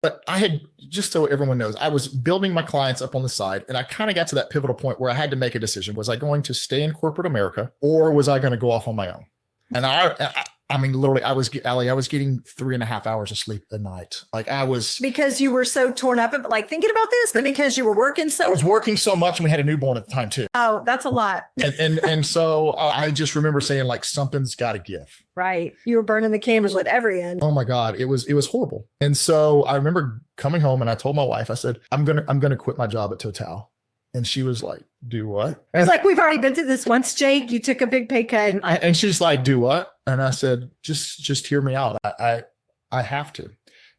But I had, just so everyone knows, I was building my clients up on the side, and I kind of got to that pivotal point where I had to make a decision. Was I going to stay in corporate America, or was I going to go off on my own? And I mean, literally, Allie, I was getting 3.5 hours of sleep a night. Like I was, because you were so torn up, like thinking about this, but because you were working I was working so much, and we had a newborn at the time too. Oh, that's a lot. And so I just remember saying, like, something's got to give. Right. You were burning the candles at every end. Oh my God. It was horrible. And so I remember coming home and I told my wife, I said, I'm going to quit my job at Total. And she was like, do what? It's like, we've already been through this once, Jake. You took a big pay cut. And she's like, do what? And I said, just hear me out. I have to.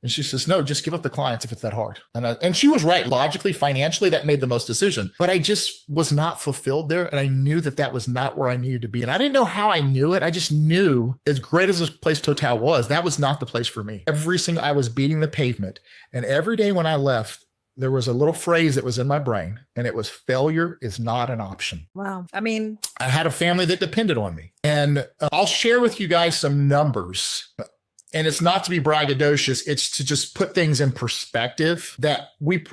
And she says, no, just give up the clients if it's that hard. And she was right. Logically, financially, that made the most decision. But I just was not fulfilled there. And I knew that was not where I needed to be. And I didn't know how I knew it. I just knew, as great as this place Total was, that was not the place for me. I was beating the pavement. And every day when I left, there was a little phrase that was in my brain, and it was, failure is not an option. Wow. I mean, I had a family that depended on me. And I'll share with you guys some numbers. And it's not to be braggadocious. It's to just put things in perspective that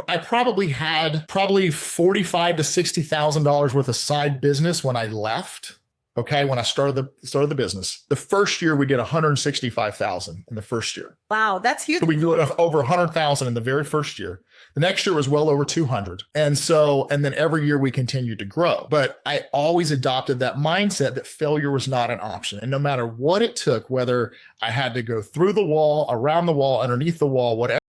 I probably had $45,000 to $60,000 worth of side business when I left. Okay. When I started the business, the first year we did 165,000 in the first year. Wow. That's huge. So we did over 100,000 in the very first year. The next year was well over 200. And then every year we continued to grow. But I always adopted that mindset that failure was not an option. And no matter what it took, whether I had to go through the wall, around the wall, underneath the wall, whatever,